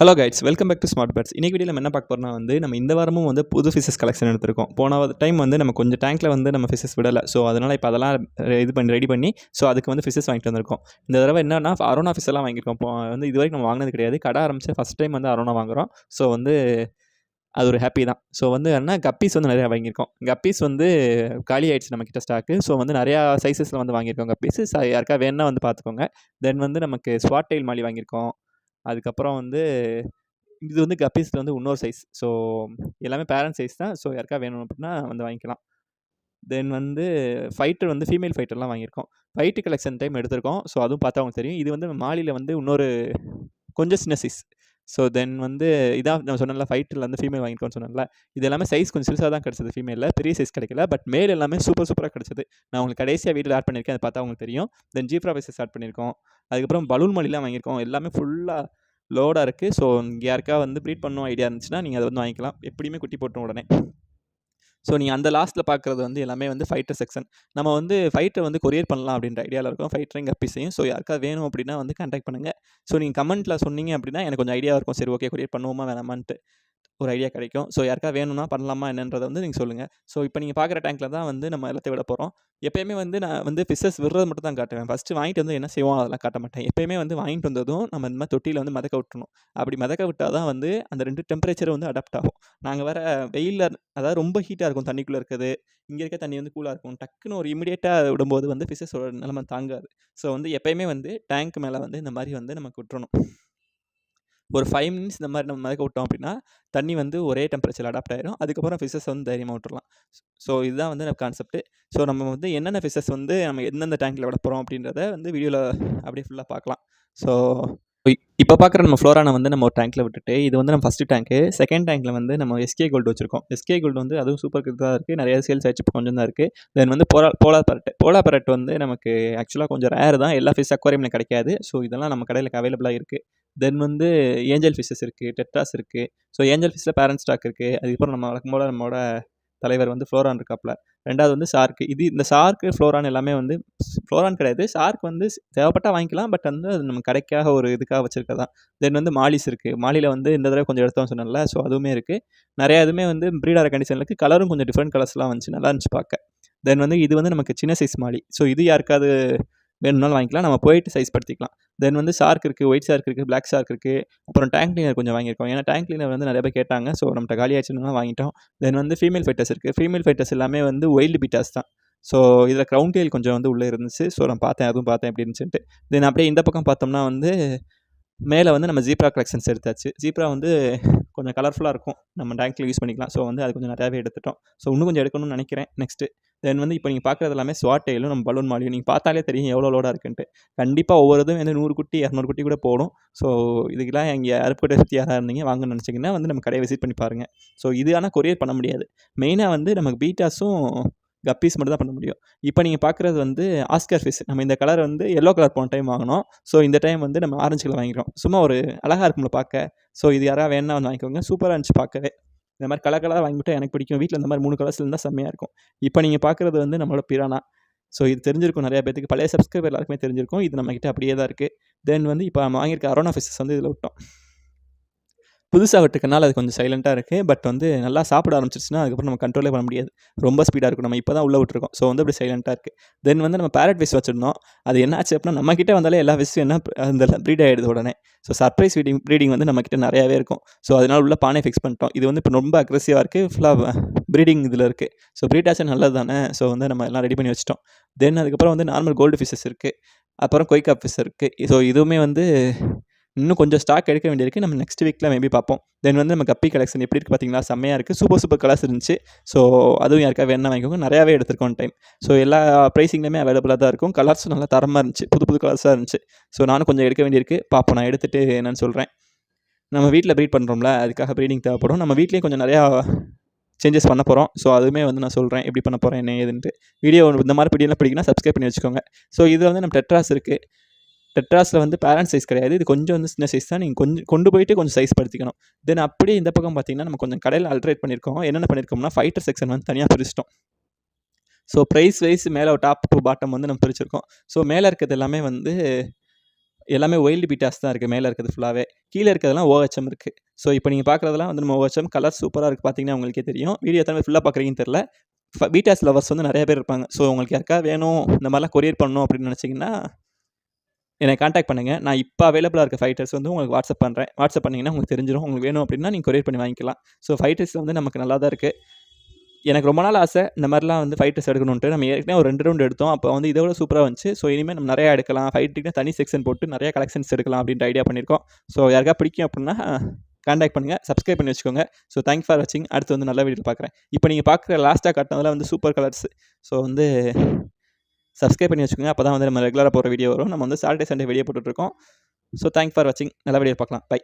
Hello guys, welcome back to Smart Pets. இன்னைக்கு வீடியோவில் நம்ம என்ன பார்க்க போறோம்னா நம்ம இந்த வாரமும் புது ஃபிஷஸ் கலெக்ஷன் எடுத்திருக்கோம். போன டைம் நம்ம கொஞ்சம் டேங்க்கில் நம்ம ஃபிஷஸ் விடலை. ஸோ அதனால் இப்போ அதெல்லாம் இது பண்ணி ரெடி பண்ணி அதுக்கு ஃபிஷஸ் வாங்கிட்டு வந்திருக்கோம். இந்த தடவை என்னன்னா அரோனா ஃபிஷ் எல்லாம் வாங்கியிருக்கோம். இப்போ இது வரைக்கும் நம்ம வாங்கினது கிடையாது. கடை ஆரம்பிச்சு ஃபஸ்ட் டைம் அரோனா வாங்குகிறோம். ஸோ அது ஒரு ஹாப்பி தான். ஸோ என்ன கப்பீஸ் நிறையா வாங்கியிருக்கோம். கப்பீஸ் காலி ஆகிடுச்சு நம்மக்கிட்ட ஸ்டாக்கு. ஸோ நிறையா சைஸஸில் வாங்கியிருக்கோம் கப்பீஸ். யாருக்கா வேணுன்னா பார்த்துக்கோங்க. தென் நமக்கு ஸ்வாட் டெயில் மாலி வாங்கியிருக்கோம். அதுக்கப்புறம் இது கப்பீஸில் இன்னொரு சைஸ். ஸோ எல்லாமே பேரண்ட் சைஸ் தான். ஸோ யாருக்கா வேணும் அப்படின்னா வாங்கிக்கலாம். தென் ஃபைட்டர் ஃபீமேல் ஃபைட்டர்லாம் வாங்கியிருக்கோம். ஃபைட்டு கலெக்ஷன் டைம் எடுத்திருக்கோம். ஸோ அதுவும் பார்த்தா அவங்களுக்கு தெரியும். இது மாலியில் இன்னொரு கொஞ்சம் சின்ன சைஸ். ஸோ தென் இதான் நான் சொன்னேன்ல, ஃபைட்டரில் ஃபீமேல் வாங்கியிருக்கோன்னு சொன்னேன்ல. இது எல்லாமே சைஸ் கொஞ்சம் சிறுசாக தான் கிடச்சிது. ஃபீமேலில் பெரிய சைஸ் கிடைக்கல. பட் மேல் எல்லாமே சூப்பராக கிடச்சிது. நான் உங்களுக்கு கடைசியாக வீடியோவில் ஆட் பண்ணியிருக்கேன். அதை பார்த்தா உங்களுக்கு தெரியும். தென் ஜீப்ரா ஃபிஷஸ் ஆட் பண்ணியிருக்கோம். அதுக்கப்புறம் பலூன் மாலிலாம் வாங்கியிருக்கோம். எல்லாமே ஃபுல்லாக லோடாக இருக்குது. ஸோ இங்கே யாருக்கா ப்ரீட் பண்ணணும் ஐடியா இருந்துச்சுன்னா நீங்கள் அதை வாங்கிக்கலாம். எப்படியுமே குட்டி போட்டோம் உடனே. ஸோ நீங்கள் அந்த லாஸ்ட்டில் பார்க்குறது எல்லாமே ஃபைட்டர் செக்ஷன். நம்ம ஃபைட்டர் கொரியர் பண்ணலாம் அப்படின்ற ஐடியாவில் இருக்கும். ஃபைட்டரையும் கப்பீஸையும். ஸோ யாருக்கா வேணும் அப்படின்னா கான்டாக்ட் பண்ணுங்கள். ஸோ நீங்கள் கமெண்ட்டில் சொன்னீங்க அப்படின்னா எனக்கு கொஞ்சம் ஐடியா இருக்கும். சரி, ஓகே, கொரியர் பண்ணுவோமா வேணாமான்ட்டு ஒரு ஐடியா கிடைக்கும். ஸோ யாருக்கா வேணும்னா பண்ணலாமா என்னன்றதை நீங்கள் சொல்லுங்கள். ஸோ இப்போ நீங்கள் பார்க்குற டேங்க்கில் தான் நம்ம எல்லாத்தையும் விட போகிறோம். எப்போயுமே நான் ஃபிஷஸ் விடுறது மட்டும் தான் காட்டுவேன். ஃபஸ்ட்டு வாங்கிட்டு என்ன செய்வோம் அதெல்லாம் காட்ட மாட்டேன். எப்போயுமே வாங்கிட்டு வந்ததும் நம்ம இந்த மாதிரி தொட்டியில் மிதக்க விட்டுணும். அப்படி மிதக்க விட்டால் தான் அந்த 2 டெம்பரேச்சரும் அடாப்ட் ஆகும். நாங்கள் வேறு வெயிலில், அதாவது ரொம்ப ஹீட்டாக இருக்கும் தண்ணிக்குள்ளே இருக்குது. இங்கே இருக்க தண்ணி கூலாக இருக்கும். டக்குன்னு ஒரு இமிடியேட்டாக விடும்போது ஃபிஷஸோட நிலைமை தாங்காது. ஸோ எப்போயுமே டேங்க் மேலே இந்த மாதிரி நமக்கு விட்டுறணும். ஒரு 5 மினிட்ஸ் இந்த மாதிரி நம்ம மிதக்க விட்டோம் அப்படின்னா தண்ணி ஒரே டெம்பரேச்சர் அடாப்ட் ஆயிரும். அதுக்கப்புறம் ஃபிஷஸ் தைரியமாக விட்டுறலாம். ஸோ இதுதான் நம்ம கான்செப்ட். ஸோ நம்ம என்னென்ன ஃபிஷஸ் நம்ம எந்தெந்த டேங்க்கில் விட போகிறோம் அப்படின்றத வீடியோவில் அப்படியே ஃபுல்லாக பார்க்கலாம். ஸோ இப்போ பார்க்குற நம்ம ஃப்ளோரானை நம்ம ஒரு டேங்க்கில் விட்டுட்டு, இது நம்ம ஃபஸ்ட்டு டேங்க்கு. செகண்ட் டேங்க்கில் நம்ம எஸ்கே கோல்டு வச்சுருக்கோம். எஸ்கே கோல்டு அதுவும் சூப்பர் தான் இருக்குது. நிறைய சேல்ஸ் ஆகிடுச்சு. இப்போ கொஞ்சம் தான் இருக்குது. தென் போலார் பரட் நமக்கு ஆக்சுவலாக கொஞ்சம் ரேர் தான். எல்லா ஃபிஷ் அக்வாரியமில் கிடைக்காது. ஸோ இதெல்லாம் நம்ம கடையில் அவைலபிளாக இருக்குது. தென் ஏஞ்சல் ஃபிஷஸ் இருக்குது, டெட்ராஸ் இருக்குது. ஸோ ஏஞ்சல் ஃபிஷ்ஷில் பேரண்ட் ஸ்டாக் இருக்குது. அதுக்கப்புறம் நம்ம வழக்கம் போல் நம்மளோட தலைவர் ஃப்ளோரான் இருக்காப்புல. ரெண்டாவது ஷார்க்கு. இந்த ஷார்க்கு ஃப்ளோரான் எல்லாமே ஃப்ளோரான் கிடையாது. ஷார்க் தேவைப்பட்டால் வாங்கிக்கலாம். பட் அது நம்ம கடைக்காக ஒரு இதுக்காக வச்சுருக்கதான். தென் மாலிஸ் இருக்குது. மாலியில் இந்த தடவை கொஞ்சம் எடுத்தோம் சொன்னல. ஸோ அதுவுமே இருக்குது. நிறையா இதுவுமே ப்ரீடார கண்டிஷனில் இருக்குது. கலரும் கொஞ்சம் டிஃப்ரெண்ட் கலர்ஸ்லாம் வந்துச்சு. நல்லா இருந்துச்சு பார்க்க. தென் இது நமக்கு சின்ன சைஸ் மாலி. ஸோ இது யாருக்காவது வேணும்னாலும் வாங்கிக்கலாம். நம்ம போயிட்டு சைஸ் படுத்திக்கலாம். தென் ஷார்க் இருக்குது, ஒயிட் ஷார்க் இருக்குது, பிளாக் ஷார்க் இருக்குது. அப்புறம் டேங்க் கிளீனர் கொஞ்சம் வாங்கியிருக்கோம். ஏன்னா டேங்க் கிளீனர் நிறைய பேர் கேட்டாங்க. ஸோ நம்மகிட்ட காலி ஆச்சுன்னா வாங்கிட்டோம். தென் ஃபீமேல் ஃபைட்டர்ஸ் இருக்குது. ஃபீமேல் ஃபைட்டர்ஸ் எல்லாமே வைல்டு பீட்டாஸ் தான். ஸோ இதில் க்ரௌன் டெயில் கொஞ்சம் உள்ளே இருந்துச்சு. ஸோ நான் பார்த்தேன், அதுவும் பார்த்தேன் எப்படி இருந்துச்சுன்ட்டு. தென் அப்படியே இந்த பக்கம் பார்த்தோம்னா மேலே நம்ம ஜீப்ரா கலெக்ஷன்ஸ் எடுத்தாச்சு. ஜீப்ரா கொஞ்சம் கலர்ஃபுல்லாக இருக்கும். நம்ம டேங்க்கில் யூஸ் பண்ணிக்கலாம். ஸோ அது கொஞ்சம் நிறையாவே எடுத்துட்டோம். ஸோ இன்னும் கொஞ்சம் எடுக்கணும்னு நினைக்கிறேன் நெக்ஸ்ட்டு. தென் இப்போ நீங்கள் பார்க்குறது எல்லாமே ஸ்வாட் டெயிலும் நம்ம பலூன் மாலியும். நீங்கள் பார்த்தாலே தெரியும் எவ்வளோ லோடாக இருக்குன்ட்டு. கண்டிப்பாக ஒவ்வொரு இதுவும் 100 குட்டி 200 குட்டி கூட போடும். ஸோ இதுக்கெல்லாம் இங்கே அருப்புக்கோட்டை சுற்றி யாராக இருந்தீங்க வாங்கன்னு நினச்சிங்கன்னா நம்ம கடையை விசிட் பண்ணி பாருங்கள். ஸோ இது ஆனால் கொரியர் பண்ண முடியாது. மெயினாக நமக்கு பீட்டாஸும் கப்பீஸ் மட்டும் தான் பண்ண முடியும். இப்போ நீங்கள் பார்க்குறது ஆஸ்கர் ஃபிஷ். நம்ம இந்த கலர் எல்லோ கலர் போன டைம் வாங்கினோம். ஸோ இந்த டைம் நம்ம ஆரஞ்சு கலர் வாங்கிக்கிறோம். சும்மா ஒரு அழகாக இருக்கும்ல பார்க்க. ஸோ இது யாராவது வேணா வாங்கிக்கோங்க. சூப்பராக இருந்துச்சு பார்க்கவே. இந்த மாதிரி கலராக வாங்கிவிட்டால் எனக்கு பிடிக்கும். வீட்டில் இந்த மாதிரி 3 கலர்ஸில் இருந்தால் செம்மையாக இருக்கும். இப்போ நீங்கள் பார்க்குறது நம்மளோட பிரானா. ஸோ இது தெரிஞ்சிருக்கும் நிறையா பேருக்கு. பழைய சப்ஸ்கிரைபர் எல்லாருக்குமே தெரிஞ்சிருக்கும். இது நம்மக்கிட்ட அப்படியே தான் இருக்குது. தென் இப்போ நம்ம வாங்கியிருக்க அரோனா ஃபிஷஸ் இதில் விட்டோம். புதுசாக விட்டுக்கனால அது கொஞ்சம் சைலண்ட்டாக இருக்குது. பட் நல்லா சாப்பிட ஆரம்பிச்சிருச்சுன்னா அதுக்கப்புறம் நம்ம கண்ட்ரோலே பண்ண முடியாது. ரொம்ப ஸ்பீடாக இருக்கும். நம்ம இப்போ தான் உள்ளே விட்டுருக்கோம். ஸோ அப்படி சைலண்ட்டாக இருக்குது. தென் நம்ம பேரட் ஃபிஷ் வச்சுருந்தோம். அது என்ன ஆச்சு அப்படின்னா நம்மக்கிட்ட வந்தாலே எல்லா ஃபிஷ்ஷும் அந்த ப்ரீட் ஆகிடுது உடனே. ஸோ சர்ப்ரைஸ் ப்ரீடிங் நம்மக்கிட்ட நிறையாவே இருக்கும். ஸோ அதனால் உள்ள பானை ஃபிக்ஸ் பண்ணிட்டோம். இது இப்போ ரொம்ப அக்ரெசிவாக இருக்குது. ஃபுல்லாக ப்ரீடிங் இதில் இருக்குது. ஸோ ப்ரீட் ஆச்சு நல்லது தானே. ஸோ நம்ம எல்லாம் ரெடி பண்ணி வச்சிட்டோம். தென் அதுக்கப்புறம் நார்மல் கோல்டு ஃபிஷ்ஷஸ் இருக்குது. அப்புறம் கொய்கா ஃபிஷ் இருக்குது. ஸோ இதுவுமே இன்னும் கொஞ்சம் ஸ்டாக் எடுக்க வேண்டியிருக்கு. நம்ம நெக்ஸ்ட் வீக்கில் மேபி பார்ப்போம். தென் நம்ம கப்பி கலெக்ஷன் எப்படி இருக்குது பார்த்தீங்களா, செம்மையாக இருக்குது. சூப்பர் கலர்ஸ் இருந்துச்சு. ஸோ அதுவும் யாருக்கா வேணா வாங்கிக்கோங்க. நிறையாவே எடுத்துருக்கோம் டைம். ஸோ எல்லா ப்ரைஸிங்லேயுமே அவைலபிளாக தான் இருக்கும். கலர்ஸும் நல்லா தரமாக இருந்துச்சு. புது கலர்ஸாக இருந்துச்சு. ஸோ நானும் கொஞ்சம் எடுக்க வேண்டியிருக்கு. பார்ப்போம், நான் எடுத்துகிட்டு என்னென்னு சொல்கிறேன். நம்ம வீட்டில் ப்ரீட் பண்ணுறோம்ல, அதுக்காக ப்ரீடிங் தேவைப்படும். நம்ம வீட்லேயும் கொஞ்சம் நிறையா சேஞ்சஸ் பண்ண போகிறோம். ஸோ அதுவுமே நான் சொல்கிறேன் எப்படி பண்ண போகிறேன் என்ன ஏதுன்ட்டு. வீடியோ இந்த மாதிரி வீடியோலாம் பிடிக்குன்னா சப்ஸ்கிரைப் பண்ணி வச்சுக்கோங்க. ஸோ இது நம்ம டெட்ராஸ் இருக்குது. டெட்ராஸில் பேரண்ட் சைஸ் கிடையாது. இது கொஞ்சம் சின்ன சைஸ் தான். நீங்கள் கொஞ்சம் கொண்டு போயிட்டு கொஞ்சம் சைஸ் படுத்திக்கணும். தென் அப்படியே இந்த பக்கம் பார்த்தீங்கன்னா நம்ம கொஞ்சம் கடையில் அல்ட்ரேட் பண்ணியிருக்கோம். என்னென்ன பண்ணியிருக்கோம்னா ஃபைட்டர் செக்ஷன் தனியாக பிரிச்சிட்டோம். ஸோ ப்ரைஸ் வைஸ் மேலே டாப் டு பாட்டம் நம்ம பிரிச்சிருக்கோம். ஸோ மேலே இருக்கிறது எல்லாமே எல்லாமே ஒயில்டு பீட்டாஸ் தான் இருக்குது மேலே இருக்கிறது ஃபுல்லாகவே. கீழே இருக்கிறதெல்லாம் OHM இருக்குது. ஸோ இப்போ நீங்கள் பார்க்குறதெல்லாம் வந்து நம்ம OHM கலர் சூப்பராக இருக்குது. பார்த்தீங்கன்னா உங்களுக்கே தெரியும். வீடியோ எத்தனை பேர் ஃபுல்லாக பார்க்குறீங்கன்னு தெரில. பீட்டாஸ் லவர்ஸ் வந்து நிறைய பேர் இருப்பாங்க. ஸோ உங்களுக்கு யாருக்கா வேணும் இந்த மாதிரிலாம் கொரியர் பண்ணணும் அப்படின்னு நினச்சிங்கன்னா என்னை கான்டாக்ட் பண்ணுங்கள். நான் இப்போ அவைலபிளாக இருக்க ஃபைட்டர்ஸ் வந்து உங்களுக்கு வாட்ஸ்அப் பண்ணுறேன். வாட்ஸ்அப் பண்ணிங்கன்னா உங்களுக்கு தெரிஞ்சிடும். உங்களுக்கு வேணும் அப்படின்னா நீங்கள் கொரியர் பண்ணி வாங்கிக்கலாம். ஸோ ஃபைட்டர்ஸ் வந்து நமக்கு நல்லா தான் இருக்குது. எனக்கு ரொம்ப நாள் ஆசை இந்த மாதிரிலாம் வந்து ஃபைட்டர்ஸ் எடுக்கணுன்ட்டு. நம்ம ஏற்கனவே ஒரு 2 ரவுண்ட் எடுத்தோம். அப்போ வந்து இதை விட சூப்பராக வந்துச்சு. ஸோ இனிமேல் நம்ம நிறையா எடுக்கலாம். ஃபைட்டுக்கு தனி செக்ஷன் போட்டு நிறையா கலெக்ஷன்ஸ் எடுக்கலாம் அப்படின்ட்டு ஐடியா பண்ணியிருக்கோம். ஸோ யாருக்கா பிடிக்கும் அப்படின்னா கான்டாக்ட் பண்ணுங்கள். சப்ஸ்கிரைப் பண்ணி வச்சுக்கோங்க. ஸோ தேங்க்ஸ் ஃபார் வாட்சிங். அடுத்து வந்து நல்ல வீடியோ பார்க்குறேன். இப்போ நீங்கள் பார்க்குற லாஸ்ட்டாக காட்டினதெல்லாம் வந்து சூப்பர் கலர்ஸ். ஸோ வந்து சப்ஸ்கிரைப் பண்ணி வச்சுக்கோங்க. அப்போ தான் வந்து நம்ம ரெகுலராக போகிற வீடியோ வரும். நம்ம வந்து சாட்டர்டே சண்டே வீடியோ போட்டுட்ருக்கோம். ஸோ தேங்க்ஸ் ஃபார் வாட்சிங். நல்ல வீடியோ பார்க்கலாம். பை.